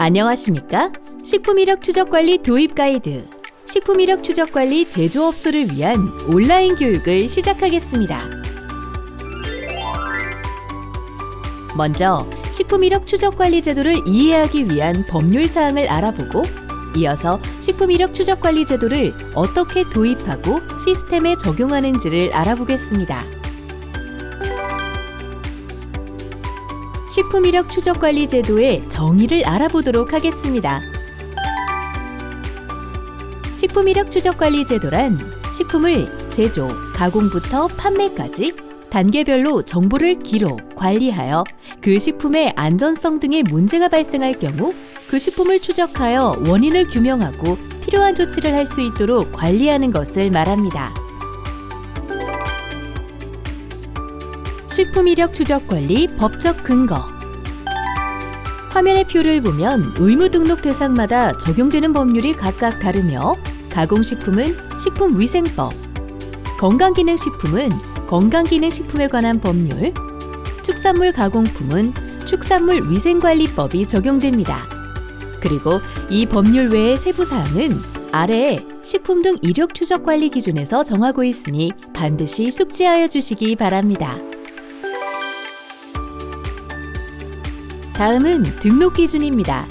안녕하십니까? 식품이력 추적관리 도입 가이드, 식품이력 추적관리 제조업소를 위한 온라인 교육을 시작하겠습니다. 먼저 식품이력 추적관리 제도를 이해하기 위한 법률 사항을 알아보고, 이어서 식품이력 추적관리 제도를 어떻게 도입하고 시스템에 적용하는지를 알아보겠습니다. 식품이력 추적관리 제도의 정의를 알아보도록 하겠습니다. 식품이력 추적관리 제도란 식품을 제조, 가공부터 판매까지 단계별로 정보를 기록, 관리하여 그 식품의 안전성 등의 문제가 발생할 경우 그 식품을 추적하여 원인을 규명하고 필요한 조치를 할 수 있도록 관리하는 것을 말합니다. 식품이력 추적관리 법적 근거. 화면의 표를 보면 의무 등록 대상마다 적용되는 법률이 각각 다르며, 가공식품은 식품위생법, 건강기능식품은 건강기능식품에 관한 법률, 축산물 가공품은 축산물위생관리법이 적용됩니다. 그리고 이 법률 외의 세부 사항은 아래에 식품 등 이력 추적 관리 기준에서 정하고 있으니 반드시 숙지하여 주시기 바랍니다. 다음은 등록 기준입니다.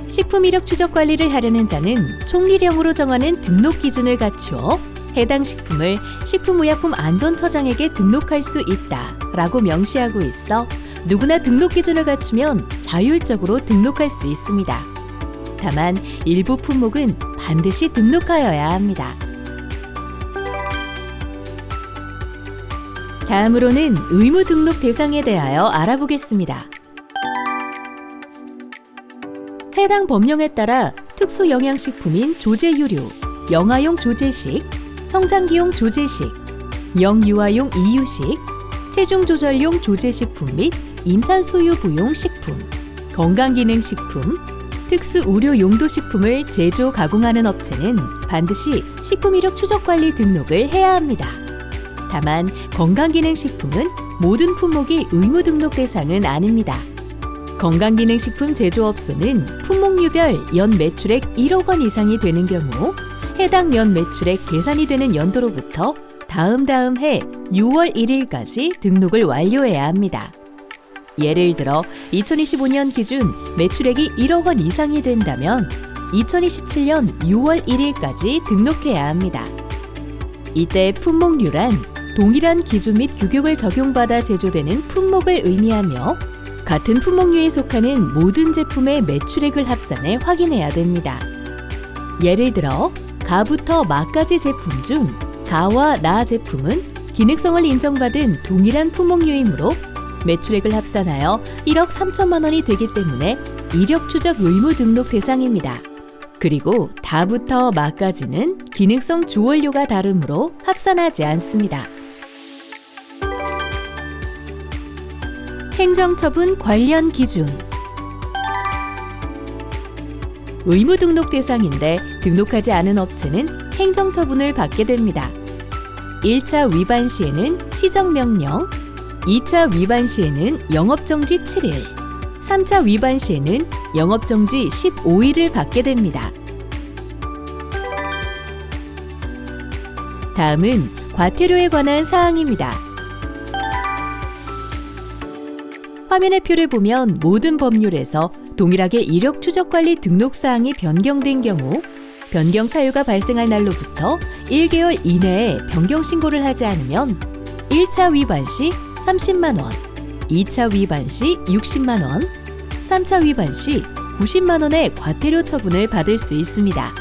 식품 이력 추적 관리를 하려는 자는 총리령으로 정하는 등록 기준을 갖추어 해당 식품을 식품의약품안전처장에게 등록할 수 있다라고 명시하고 있어 누구나 등록 기준을 갖추면 자율적으로 등록할 수 있습니다. 다만 일부 품목은 반드시 등록하여야 합니다. 다음으로는 의무 등록 대상에 대하여 알아보겠습니다. 해당 법령에 따라 특수영양식품인 조제유류, 영아용 조제식, 성장기용 조제식, 영유아용 이유식, 체중조절용 조제식품 및 임산수유부용 식품, 건강기능식품, 특수의료용도식품을 제조, 가공하는 업체는 반드시 식품이력 추적관리 등록을 해야 합니다. 다만 건강기능식품은 모든 품목이 의무 등록 대상은 아닙니다. 건강기능식품 제조업소는 품목류별 연 매출액 1억 원 이상이 되는 경우 해당 연 매출액 계산이 되는 연도로부터 다음 해 6월 1일까지 등록을 완료해야 합니다. 예를 들어 2025년 기준 매출액이 1억 원 이상이 된다면 2027년 6월 1일까지 등록해야 합니다. 이때 품목류란 동일한 기준 및 규격을 적용받아 제조되는 품목을 의미하며 같은 품목류에 속하는 모든 제품의 매출액을 합산해 확인해야 됩니다. 예를 들어 가부터 마까지 제품 중 가와 나 제품은 기능성을 인정받은 동일한 품목류이므로 매출액을 합산하여 1억 3천만 원이 되기 때문에 이력 추적 의무 등록 대상입니다. 그리고 다부터 마까지는 기능성 주원료가 다르므로 합산하지 않습니다. 행정처분 관련 기준. 의무 등록 대상인데 등록하지 않은 업체는 행정처분을 받게 됩니다. 1차 위반 시에는 시정명령, 2차 위반 시에는 영업정지 7일, 3차 위반 시에는 영업정지 15일을 받게 됩니다. 다음은 과태료에 관한 사항입니다. 화면의 표를 보면 모든 법률에서 동일하게 이력 추적 관리 등록 사항이 변경된 경우 변경 사유가 발생할 날로부터 1개월 이내에 변경 신고를 하지 않으면 1차 위반 시 30만 원, 2차 위반 시 60만 원, 3차 위반 시 90만 원의 과태료 처분을 받을 수 있습니다.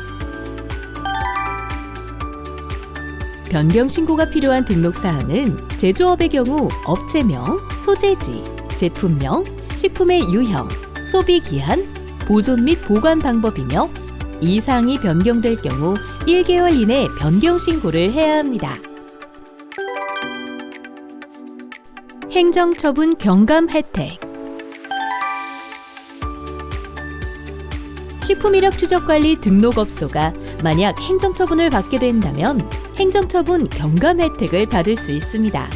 변경 신고가 필요한 등록 사항은 제조업의 경우 업체명, 소재지, 제품명, 식품의 유형, 소비기한, 보존 및 보관 방법이며 이 사항이 변경될 경우 1개월 이내 변경 신고를 해야 합니다. 행정처분 경감 혜택. 식품이력 추적관리 등록업소가 만약 행정처분을 받게 된다면 행정처분 경감 혜택을 받을 수 있습니다.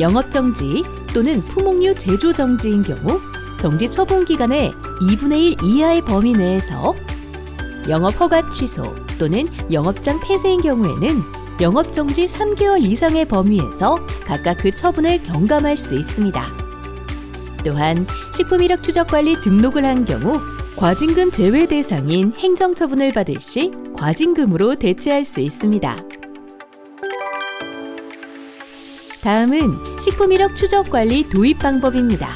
영업정지 또는 품목류 제조 정지인 경우 정지 처분 기간의 2분의 1 이하의 범위 내에서 영업 허가 취소 또는 영업장 폐쇄인 경우에는 영업 정지 3개월 이상의 범위에서 각각 그 처분을 경감할 수 있습니다. 또한 식품 이력 추적 관리 등록을 한 경우 과징금 제외 대상인 행정처분을 받을 시 과징금으로 대체할 수 있습니다. 다음은 식품 이력 추적 관리 도입 방법입니다.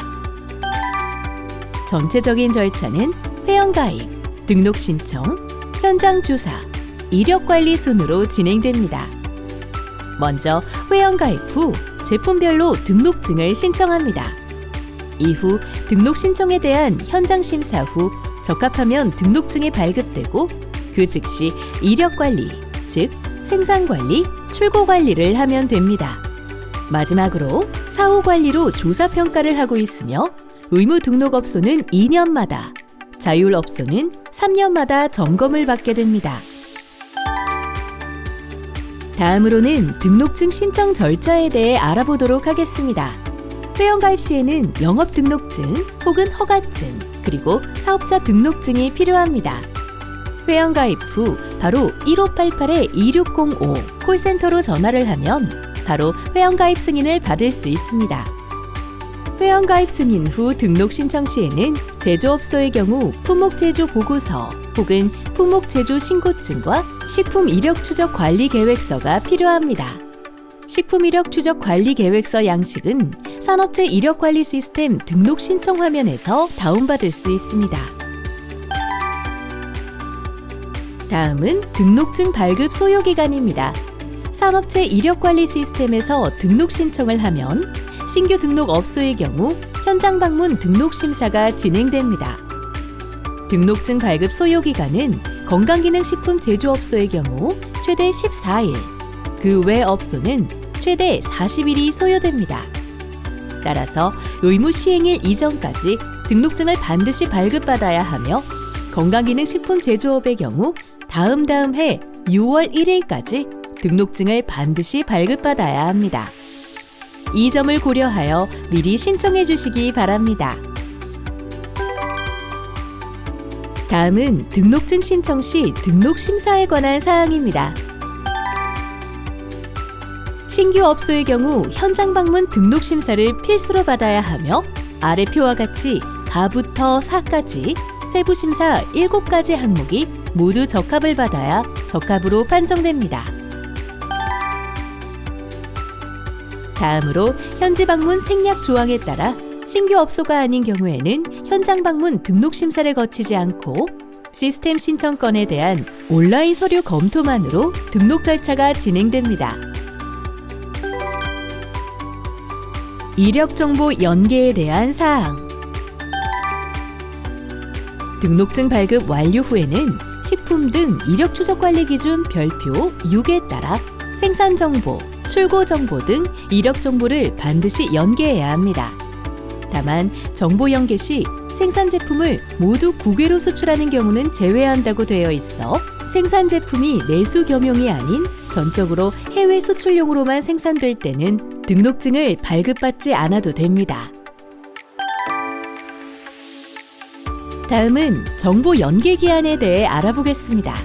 전체적인 절차는 회원가입, 등록 신청, 현장 조사, 이력 관리 순으로 진행됩니다. 먼저 회원가입 후 제품별로 등록증을 신청합니다. 이후 등록 신청에 대한 현장 심사 후 적합하면 등록증이 발급되고 그 즉시 이력 관리, 즉 생산 관리, 출고 관리를 하면 됩니다. 마지막으로 사후 관리로 조사 평가를 하고 있으며 의무 등록업소는 2년마다, 자율업소는 3년마다 점검을 받게 됩니다. 다음으로는 등록증 신청 절차에 대해 알아보도록 하겠습니다. 회원가입 시에는 영업등록증 혹은 허가증, 그리고 사업자 등록증이 필요합니다. 회원가입 후 바로 1588-2605 콜센터로 전화를 하면 바로 회원가입 승인을 받을 수 있습니다. 회원가입 승인 후 등록 신청 시에는 제조업소의 경우 품목제조 보고서 혹은 품목제조 신고증과 식품 이력 추적 관리 계획서가 필요합니다. 식품 이력 추적 관리 계획서 양식은 산업체 이력 관리 시스템 등록 신청 화면에서 다운받을 수 있습니다. 다음은 등록증 발급 소요 기간입니다. 산업체 이력 관리 시스템에서 등록 신청을 하면 신규 등록 업소의 경우 현장 방문 등록 심사가 진행됩니다. 등록증 발급 소요 기간은 건강기능식품 제조업소의 경우 최대 14일, 그 외 업소는 최대 40일이 소요됩니다. 따라서 의무 시행일 이전까지 등록증을 반드시 발급받아야 하며 건강기능식품 제조업의 경우 다음 해 6월 1일까지 등록증을 반드시 발급받아야 합니다. 이 점을 고려하여 미리 신청해 주시기 바랍니다. 다음은 등록증 신청 시 등록 심사에 관한 사항입니다. 신규 업소의 경우 현장 방문 등록 심사를 필수로 받아야 하며 아래 표와 같이 가부터 사까지 세부 심사 7가지 항목이 모두 적합을 받아야 적합으로 판정됩니다. 다음으로 현지 방문 생략 조항에 따라 신규 업소가 아닌 경우에는 현장 방문 등록 심사를 거치지 않고 시스템 신청건에 대한 온라인 서류 검토만으로 등록 절차가 진행됩니다. 이력 정보 연계에 대한 사항. 등록증 발급 완료 후에는 식품 등 이력 추적 관리 기준 별표 6에 따라 생산 정보, 출고 정보 등 이력 정보를 반드시 연계해야 합니다. 다만 정보 연계 시 생산 제품을 모두 국외로 수출하는 경우는 제외한다고 되어 있어 생산 제품이 내수 겸용이 아닌 전적으로 해외 수출용으로만 생산될 때는 등록증을 발급받지 않아도 됩니다. 다음은 정보 연계 기한에 대해 알아보겠습니다.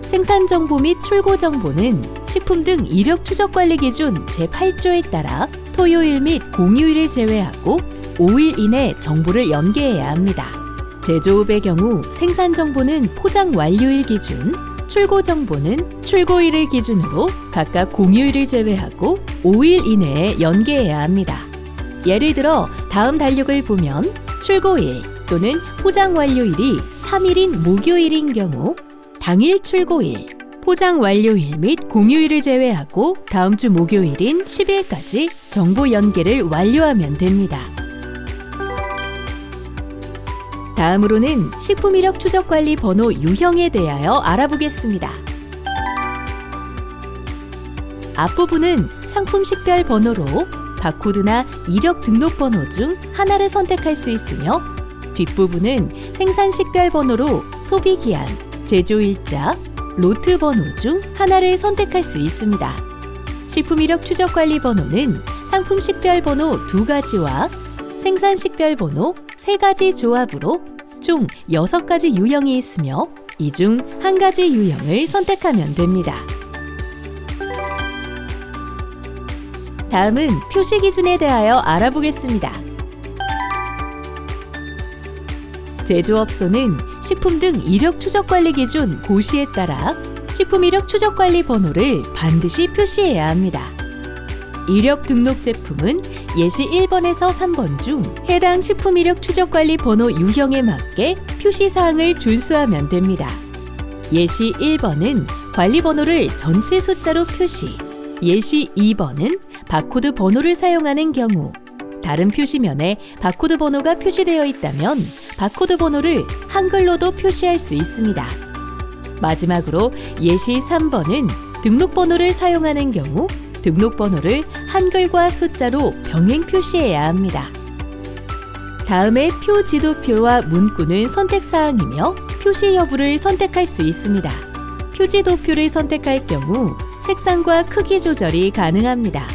생산 정보 및 출고 정보는 식품 등 이력 추적 관리 기준 제8조에 따라 토요일 및 공휴일을 제외하고 5일 이내 정보를 연계해야 합니다. 제조업의 경우 생산 정보는 포장 완료일 기준, 출고 정보는 출고일을 기준으로 각각 공휴일을 제외하고 5일 이내에 연계해야 합니다. 예를 들어 다음 달력을 보면 출고일 또는 포장 완료일이 3일인 목요일인 경우 당일 출고일, 포장 완료일 및 공휴일을 제외하고 다음 주 목요일인 10일까지 정보 연계를 완료하면 됩니다. 다음으로는 식품 이력 추적 관리 번호 유형에 대하여 알아보겠습니다. 앞부분은 상품 식별 번호로 바코드나 이력 등록 번호 중 하나를 선택할 수 있으며 뒷부분은 생산 식별 번호로 소비 기한, 제조 일자, 로트 번호 중 하나를 선택할 수 있습니다. 식품 이력 추적 관리 번호는 상품 식별 번호 2가지와 생산식별 번호 3가지 조합으로 총 6가지 유형이 있으며 이 중 한 가지 유형을 선택하면 됩니다. 다음은 표시 기준에 대하여 알아보겠습니다. 제조업소는 식품 등 이력 추적 관리 기준 고시에 따라 식품 이력 추적 관리 번호를 반드시 표시해야 합니다. 이력 등록 제품은 예시 1번에서 3번 중 해당 식품 이력 추적 관리 번호 유형에 맞게 표시 사항을 준수하면 됩니다. 예시 1번은 관리 번호를 전체 숫자로 표시, 예시 2번은 바코드 번호를 사용하는 경우, 다른 표시면에 바코드 번호가 표시되어 있다면 바코드 번호를 한글로도 표시할 수 있습니다. 마지막으로 예시 3번은 등록번호를 사용하는 경우 등록번호를 한글과 숫자로 병행 표시해야 합니다. 다음에 표지도표와 문구는 선택사항이며 표시 여부를 선택할 수 있습니다. 표지도표를 선택할 경우 색상과 크기 조절이 가능합니다.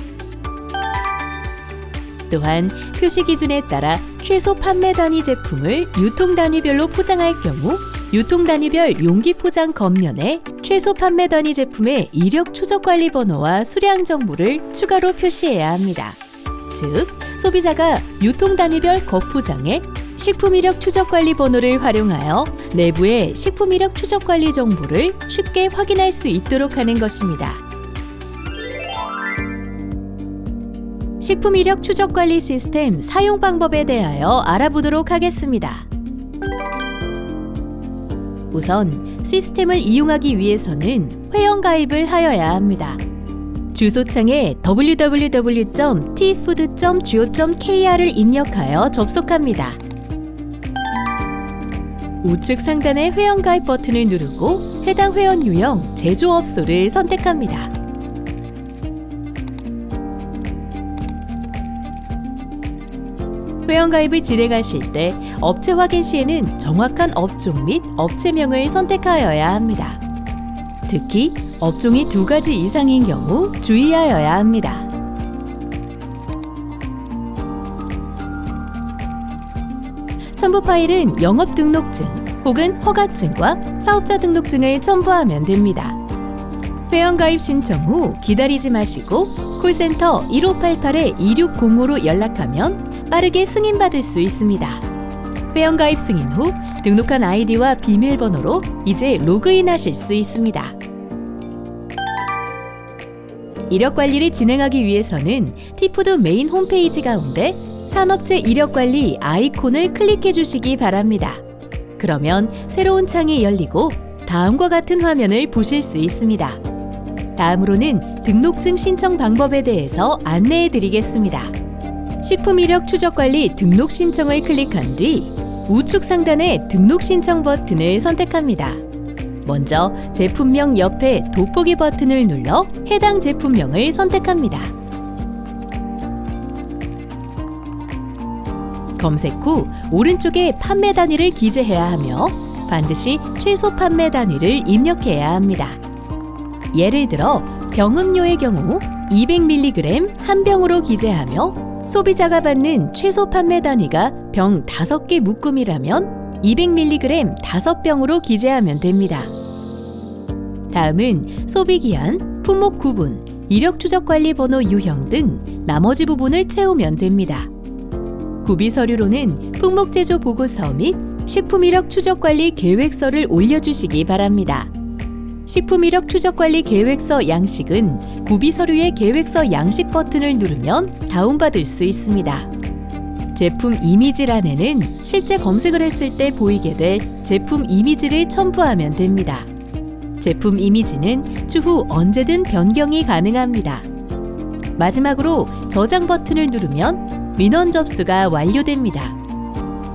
또한 표시 기준에 따라 최소 판매 단위 제품을 유통 단위별로 포장할 경우 유통 단위별 용기 포장 겉면에 최소 판매 단위 제품의 이력 추적 관리 번호와 수량 정보를 추가로 표시해야 합니다. 즉, 소비자가 유통 단위별 겉포장에 식품 이력 추적 관리 번호를 활용하여 내부의 식품 이력 추적 관리 정보를 쉽게 확인할 수 있도록 하는 것입니다. 식품 이력 추적 관리 시스템 사용 방법에 대하여 알아보도록 하겠습니다. 우선 시스템을 이용하기 위해서는 회원가입을 하여야 합니다. 주소창에 www.tfood.go.kr을 입력하여 접속합니다. 우측 상단의 회원가입 버튼을 누르고 해당 회원 유형 제조업소를 선택합니다. 회원가입을 진행하실 때 업체 확인 시에는 정확한 업종 및 업체명을 선택하여야 합니다. 특히 업종이 2가지 이상인 경우 주의하여야 합니다. 첨부 파일은 영업 등록증 혹은 허가증과 사업자 등록증을 첨부하면 됩니다. 회원가입 신청 후 기다리지 마시고 콜센터 1588-2605로 연락하면 빠르게 승인받을 수 있습니다. 회원가입 승인 후 등록한 아이디와 비밀번호로 이제 로그인하실 수 있습니다. 이력 관리를 진행하기 위해서는 티푸드 메인 홈페이지 가운데 산업체 이력 관리 아이콘을 클릭해 주시기 바랍니다. 그러면 새로운 창이 열리고 다음과 같은 화면을 보실 수 있습니다. 다음으로는 등록증 신청 방법에 대해서 안내해 드리겠습니다. 식품 이력 추적 관리 등록 신청을 클릭한 뒤 우측 상단의 등록 신청 버튼을 선택합니다. 먼저 제품명 옆에 돋보기 버튼을 눌러 해당 제품명을 선택합니다. 검색 후 오른쪽에 판매 단위를 기재해야 하며 반드시 최소 판매 단위를 입력해야 합니다. 예를 들어 병음료의 경우 200mg 한 병으로 기재하며 소비자가 받는 최소 판매 단위가 병 5개 묶음이라면 200mg 5병으로 기재하면 됩니다. 다음은 소비기한, 품목 구분, 이력 추적 관리 번호 유형 등 나머지 부분을 채우면 됩니다. 구비 서류로는 품목 제조 보고서 및 식품 이력 추적 관리 계획서를 올려주시기 바랍니다. 식품 이력 추적 관리 계획서 양식은 구비 서류의 계획서 양식 버튼을 누르면 다운받을 수 있습니다. 제품 이미지란에는 실제 검색을 했을 때 보이게 될 제품 이미지를 첨부하면 됩니다. 제품 이미지는 추후 언제든 변경이 가능합니다. 마지막으로 저장 버튼을 누르면 민원 접수가 완료됩니다.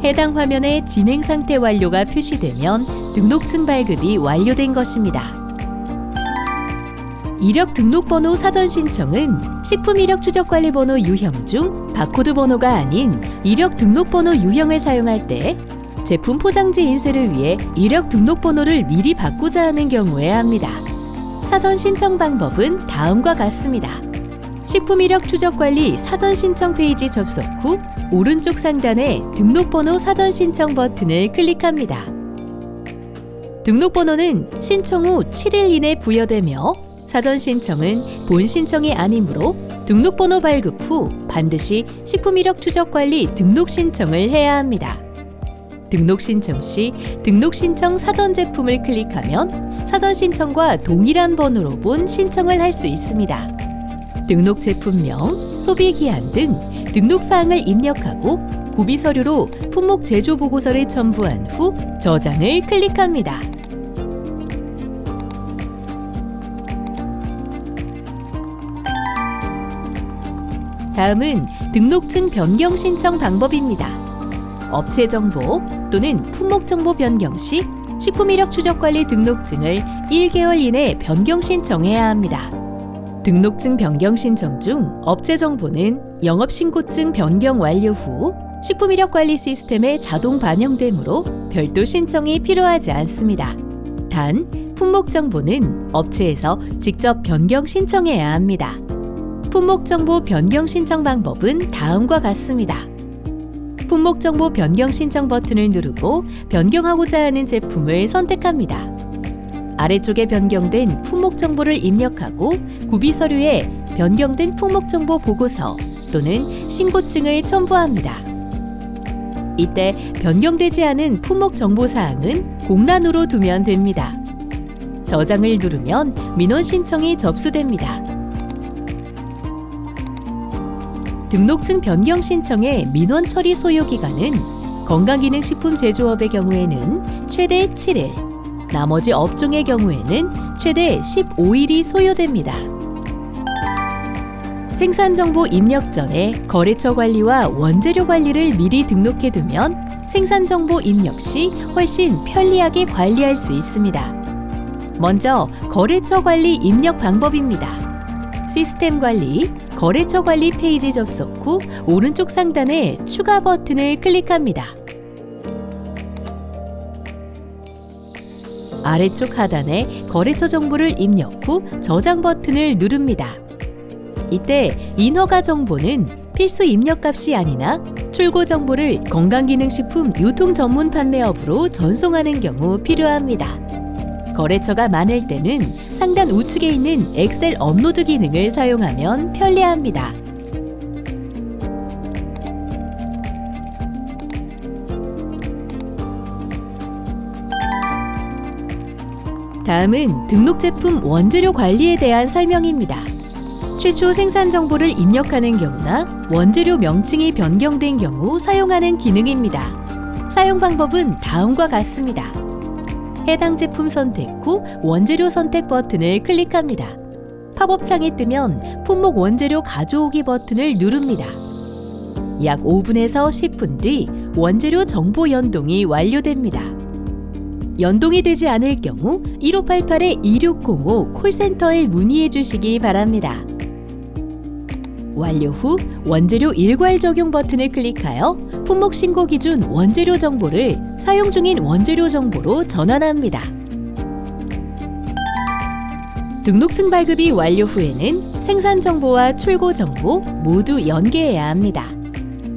해당 화면에 진행 상태 완료가 표시되면 등록증 발급이 완료된 것입니다. 이력 등록번호 사전 신청은 식품 이력 추적 관리 번호 유형 중 바코드 번호가 아닌 이력 등록번호 유형을 사용할 때 제품 포장지 인쇄를 위해 이력 등록번호를 미리 바꾸자 하는 경우에 합니다. 사전 신청 방법은 다음과 같습니다. 식품 이력 추적 관리 사전 신청 페이지 접속 후 오른쪽 상단의 등록번호 사전 신청 버튼을 클릭합니다. 등록번호는 신청 후 7일 이내 부여되며 사전 신청은 본 신청이 아니므로 등록번호 발급 후 반드시 식품 이력 추적 관리 등록 신청을 해야 합니다. 등록 신청 시 등록 신청 사전 제품을 클릭하면 사전 신청과 동일한 번호로 본 신청을 할 수 있습니다. 등록 제품명, 소비 기한 등 등록 사항을 입력하고 구비 서류로 품목 제조 보고서를 첨부한 후 저장을 클릭합니다. 다음은 등록증 변경 신청 방법입니다. 업체 정보 또는 품목 정보 변경 시 식품 이력 추적 관리 등록증을 1개월 이내 변경 신청해야 합니다. 등록증 변경 신청 중 업체 정보는 영업신고증 변경 완료 후 식품 이력 관리 시스템에 자동 반영되므로 별도 신청이 필요하지 않습니다. 단, 품목 정보는 업체에서 직접 변경 신청해야 합니다. 품목 정보 변경 신청 방법은 다음과 같습니다. 품목 정보 변경 신청 버튼을 누르고 변경하고자 하는 제품을 선택합니다. 아래쪽에 변경된 품목 정보를 입력하고 구비 서류에 변경된 품목 정보 보고서 또는 신고증을 첨부합니다. 이때 변경되지 않은 품목 정보 사항은 공란으로 두면 됩니다. 저장을 누르면 민원 신청이 접수됩니다. 등록증 변경 신청의 민원 처리 소요 기간은 건강기능식품 제조업의 경우에는 최대 7일, 나머지 업종의 경우에는 최대 15일이 소요됩니다. 생산정보 입력 전에 거래처 관리와 원재료 관리를 미리 등록해두면 생산정보 입력 시 훨씬 편리하게 관리할 수 있습니다. 먼저 거래처 관리 입력 방법입니다. 시스템 관리, 거래처 관리 페이지 접속 후 오른쪽 상단에 추가 버튼을 클릭합니다. 아래쪽 하단에 거래처 정보를 입력 후 저장 버튼을 누릅니다. 이때 인허가 정보는 필수 입력값이 아니나 출고 정보를 건강기능식품 유통 전문 판매업으로 전송하는 경우 필요합니다. 거래처가 많을 때는 상단 우측에 있는 엑셀 업로드 기능을 사용하면 편리합니다. 다음은 등록 제품 원재료 관리에 대한 설명입니다. 최초 생산 정보를 입력하는 경우나 원재료 명칭이 변경된 경우 사용하는 기능입니다. 사용 방법은 다음과 같습니다. 해당 제품 선택 후 원재료 선택 버튼을 클릭합니다. 팝업 창이 뜨면 품목 원재료 가져오기 버튼을 누릅니다. 약 5분에서 10분 뒤 원재료 정보 연동이 완료됩니다. 연동이 되지 않을 경우 1588-2605 콜센터에 문의해 주시기 바랍니다. 완료 후 원재료 일괄 적용 버튼을 클릭하여 품목 신고 기준 원재료 정보를 사용 중인 원재료 정보로 전환합니다. 등록증 발급이 완료 후에는 생산 정보와 출고 정보 모두 연계해야 합니다.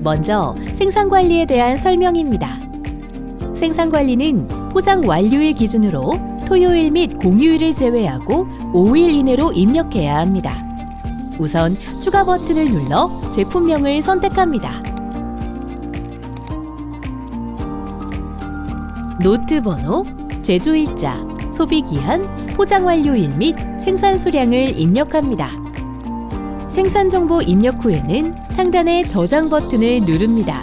먼저 생산 관리에 대한 설명입니다. 생산 관리는 포장 완료일 기준으로 토요일 및 공휴일을 제외하고 5일 이내로 입력해야 합니다. 우선 추가 버튼을 눌러 제품명을 선택합니다. 노트 번호, 제조일자, 소비기한, 포장 완료일 및 생산 수량을 입력합니다. 생산 정보 입력 후에는 상단의 저장 버튼을 누릅니다.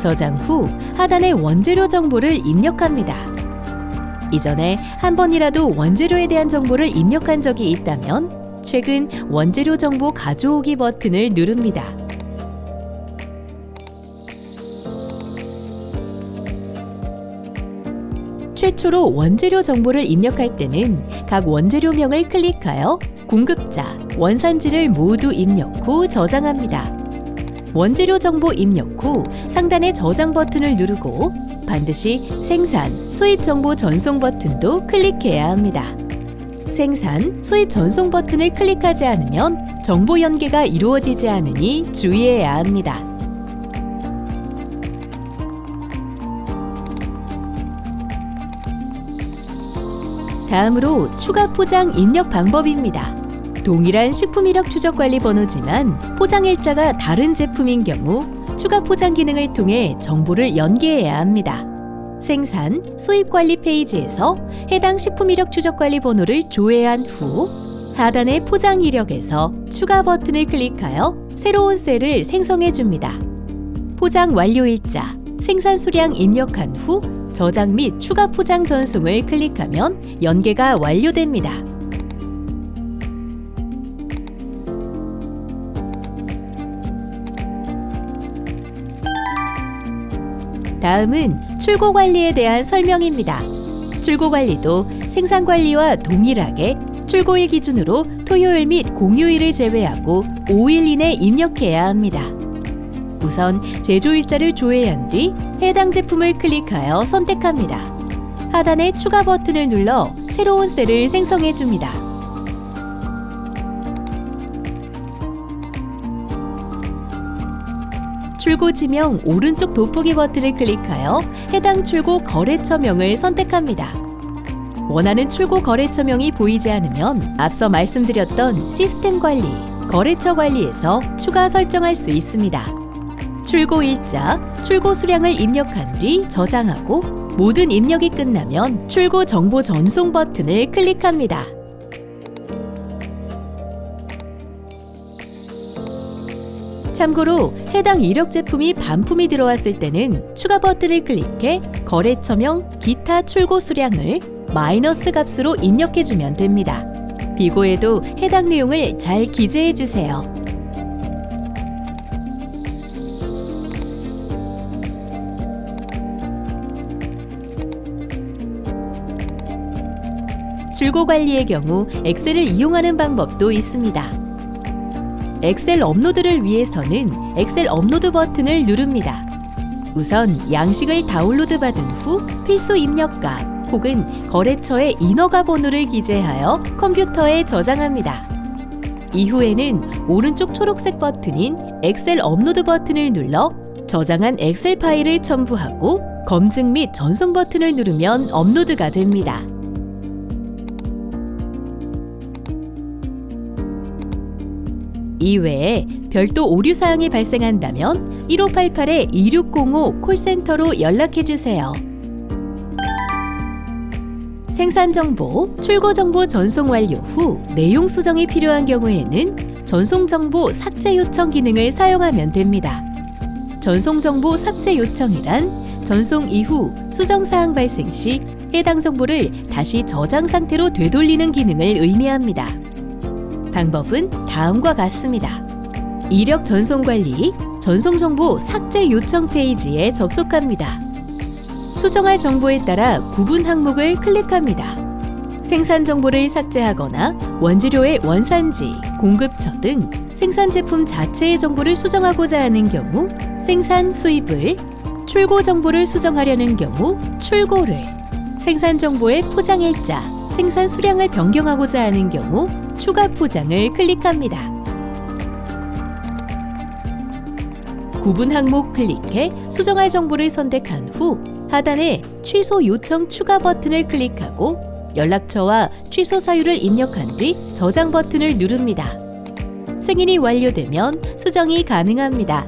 저장 후 하단의 원재료 정보를 입력합니다. 이전에 한 번이라도 원재료에 대한 정보를 입력한 적이 있다면 최근 원재료 정보 가져오기 버튼을 누릅니다. 최초로 원재료 정보를 입력할 때는 각 원재료명을 클릭하여 공급자, 원산지를 모두 입력 후 저장합니다. 원재료 정보 입력 후 상단의 저장 버튼을 누르고 반드시 생산, 수입 정보 전송 버튼도 클릭해야 합니다. 생산, 수입 전송 버튼을 클릭하지 않으면 정보 연계가 이루어지지 않으니 주의해야 합니다. 다음으로 추가 포장 입력 방법입니다. 동일한 식품 이력 추적 관리 번호지만 포장 일자가 다른 제품인 경우 추가 포장 기능을 통해 정보를 연계해야 합니다. 생산, 수입 관리 페이지에서 해당 식품 이력 추적 관리 번호를 조회한 후 하단의 포장 이력에서 추가 버튼을 클릭하여 새로운 셀을 생성해 줍니다. 포장 완료 일자, 생산 수량 입력한 후 저장 및 추가 포장 전송을 클릭하면 연계가 완료됩니다. 다음은 출고 관리에 대한 설명입니다. 출고 관리도 생산 관리와 동일하게 출고일 기준으로 토요일 및 공휴일을 제외하고 5일 이내 입력해야 합니다. 우선 제조일자를 조회한 뒤 해당 제품을 클릭하여 선택합니다. 하단의 추가 버튼을 눌러 새로운 셀을 생성해 줍니다. 출고 지명 오른쪽 돋보기 버튼을 클릭하여 해당 출고 거래처명을 선택합니다. 원하는 출고 거래처명이 보이지 않으면 앞서 말씀드렸던 시스템 관리, 거래처 관리에서 추가 설정할 수 있습니다. 출고 일자, 출고 수량을 입력한 뒤 저장하고 모든 입력이 끝나면 출고 정보 전송 버튼을 클릭합니다. 참고로 해당 이력 제품이 반품이 들어왔을 때는 추가 버튼을 클릭해 거래처명 기타 출고 수량을 마이너스 값으로 입력해주면 됩니다. 비고에도 해당 내용을 잘 기재해주세요. 출고 관리의 경우 엑셀을 이용하는 방법도 있습니다. 엑셀 업로드를 위해서는 엑셀 업로드 버튼을 누릅니다. 우선 양식을 다운로드 받은 후 필수 입력값 혹은 거래처의 인허가 번호를 기재하여 컴퓨터에 저장합니다. 이후에는 오른쪽 초록색 버튼인 엑셀 업로드 버튼을 눌러 저장한 엑셀 파일을 첨부하고 검증 및 전송 버튼을 누르면 업로드가 됩니다. 이외에 별도 오류사항이 발생한다면 1588-2605 콜센터로 연락해주세요. 생산정보, 출고정보 전송 완료 후 내용 수정이 필요한 경우에는 전송정보 삭제 요청 기능을 사용하면 됩니다. 전송정보 삭제 요청이란 전송 이후 수정사항 발생 시 해당 정보를 다시 저장 상태로 되돌리는 기능을 의미합니다. 방법은 다음과 같습니다. 이력 전송 관리, 전송 정보 삭제 요청 페이지에 접속합니다. 수정할 정보에 따라 구분 항목을 클릭합니다. 생산 정보를 삭제하거나 원재료의 원산지, 공급처 등 생산 제품 자체의 정보를 수정하고자 하는 경우 생산 수입을, 출고 정보를 수정하려는 경우 출고를, 생산 정보의 포장 일자, 생산 수량을 변경하고자 하는 경우 추가 포장을 클릭합니다. 구분 항목 클릭해 수정할 정보를 선택한 후 하단에 취소 요청 추가 버튼을 클릭하고 연락처와 취소 사유를 입력한 뒤 저장 버튼을 누릅니다. 승인이 완료되면 수정이 가능합니다.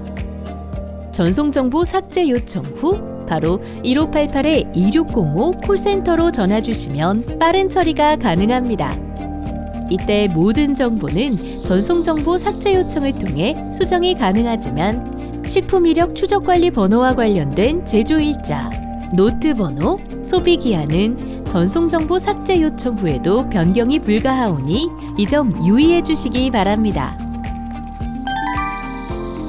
전송 정보 삭제 요청 후 바로 1588-2605 콜센터로 전화 주시면 빠른 처리가 가능합니다. 이때 모든 정보는 전송 정보 삭제 요청을 통해 수정이 가능하지만 식품 이력 추적 관리 번호와 관련된 제조 일자, 노트 번호, 소비 기한은 전송 정보 삭제 요청 후에도 변경이 불가하오니 이 점 유의해 주시기 바랍니다.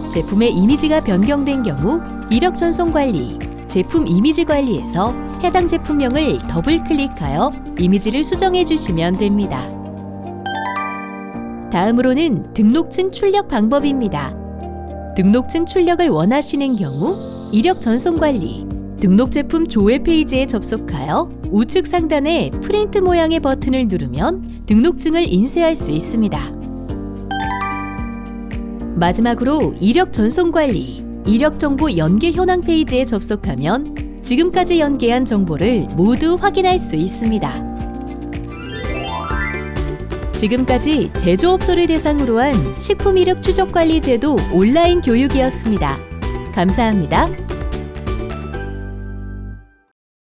제품의 이미지가 변경된 경우 이력 전송 관리, 제품 이미지 관리에서 해당 제품명을 더블 클릭하여 이미지를 수정해 주시면 됩니다. 다음으로는 등록증 출력 방법입니다. 등록증 출력을 원하시는 경우 이력 전송 관리, 등록 제품 조회 페이지에 접속하여 우측 상단에 프린트 모양의 버튼을 누르면 등록증을 인쇄할 수 있습니다. 마지막으로 이력 전송 관리, 이력 정보 연계 현황 페이지에 접속하면 지금까지 연계한 정보를 모두 확인할 수 있습니다. 지금까지 제조업소를 대상으로 한 식품 이력 추적 관리 제도 온라인 교육이었습니다. 감사합니다.